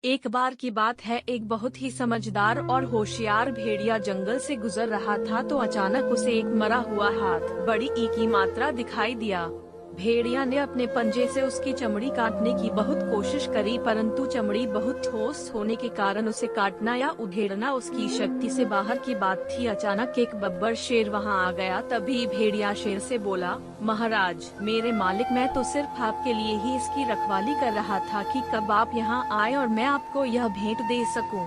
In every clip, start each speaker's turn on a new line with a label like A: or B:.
A: एक बार की बात है, एक बहुत ही समझदार और होशियार भेड़िया जंगल से गुजर रहा था तो अचानक उसे एक मरा हुआ हाथ बड़ी ई की मात्रा दिखाई दिया। भेड़िया ने अपने पंजे से उसकी चमड़ी काटने की बहुत कोशिश करी, परंतु चमड़ी बहुत ठोस होने के कारण उसे काटना या उधेड़ना उसकी शक्ति से बाहर की बात थी। अचानक एक बब्बर शेर वहां आ गया। तभी भेड़िया शेर से बोला, महाराज, मेरे मालिक, मैं तो सिर्फ आपके लिए ही इसकी रखवाली कर रहा था कि कब आप यहाँ आए और मैं आपको यह भेंट दे सकूं।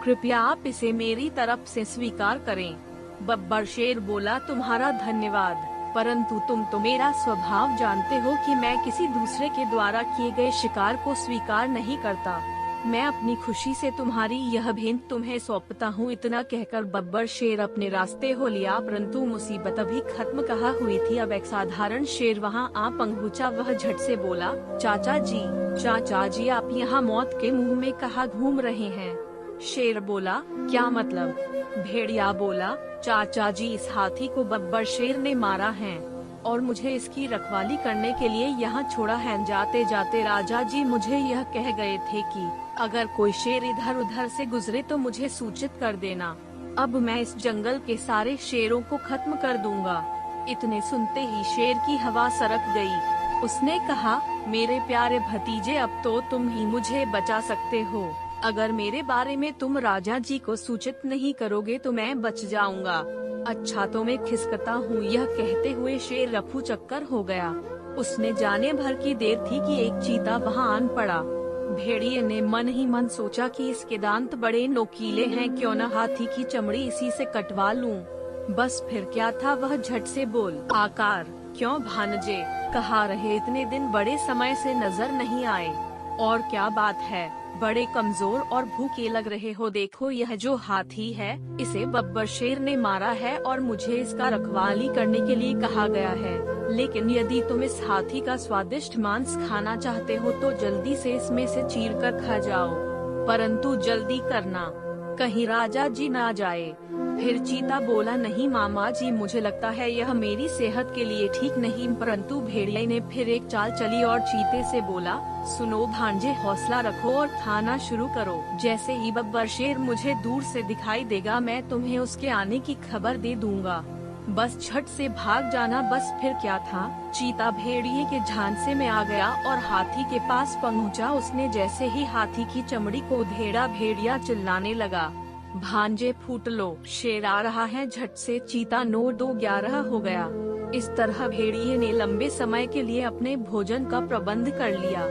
A: कृपया आप इसे मेरी तरफ से स्वीकार करें। बब्बर शेर बोला, तुम्हारा धन्यवाद, परंतु तुम तो मेरा स्वभाव जानते हो कि मैं किसी दूसरे के द्वारा किए गए शिकार को स्वीकार नहीं करता। मैं अपनी खुशी से तुम्हारी यह भेंट तुम्हें सौंपता हूँ। इतना कहकर बब्बर शेर अपने रास्ते हो लिया, परंतु मुसीबत अभी खत्म कहाँ हुई थी। अब एक साधारण शेर वहाँ आ पहुँचा। वह झट से बोला, चाचा जी, आप यहाँ मौत के मुंह में कहाँ घूम रहे हैं? शेर बोला, क्या मतलब? भेड़िया बोला, चाचा जी, इस हाथी को बब्बर शेर ने मारा है और मुझे इसकी रखवाली करने के लिए यहाँ छोड़ा है। जाते जाते राजा जी मुझे यह कह गए थे कि अगर कोई शेर इधर उधर से गुजरे तो मुझे सूचित कर देना। अब मैं इस जंगल के सारे शेरों को खत्म कर दूंगा। इतने सुनते ही शेर की हवा सरक गई। उसने कहा, मेरे प्यारे भतीजे, अब तो तुम ही मुझे बचा सकते हो। अगर मेरे बारे में तुम राजा जी को सूचित नहीं करोगे तो मैं बच जाऊंगा। अच्छा तो मैं खिसकता हूँ। यह कहते हुए शेर रफू चक्कर हो गया। उसने जाने भर की देर थी कि एक चीता वहाँ आन पड़ा। भेड़िए ने मन ही मन सोचा कि इसके दांत बड़े नोकीले हैं, क्यों न हाथी की चमड़ी इसी से कटवा लूं। बस फिर क्या था, वह झट से बोल, आकार, क्यों भानजे, कहाँ रहे? इतने दिन बड़े समय से नजर नहीं आए। और क्या बात है, बड़े कमजोर और भूखे लग रहे हो। देखो, यह जो हाथी है, इसे बब्बर शेर ने मारा है और मुझे इसका रखवाली करने के लिए कहा गया है। लेकिन यदि तुम इस हाथी का स्वादिष्ट मांस खाना चाहते हो तो जल्दी से इसमें से चीर कर खा जाओ, परंतु जल्दी करना, कहीं राजा जी ना जाए। फिर चीता बोला, नहीं मामा जी, मुझे लगता है यह मेरी सेहत के लिए ठीक नहीं। परंतु भेड़िया ने फिर एक चाल चली और चीते से बोला, सुनो भांजे, हौसला रखो और खाना शुरू करो। जैसे ही बब्बर शेर मुझे दूर से दिखाई देगा मैं तुम्हें उसके आने की खबर दे दूंगा। बस झट से भाग जाना। बस फिर क्या था, चीता भेड़िए के झांसे में आ गया और हाथी के पास पहुंचा। उसने जैसे ही हाथी की चमड़ी को उधेड़ा, भेड़िया चिल्लाने लगा, भांजे फूट लो, शेर आ रहा है। झट से चीता 9-2-11 हो गया। इस तरह भेड़िए ने लंबे समय के लिए अपने भोजन का प्रबंध कर लिया।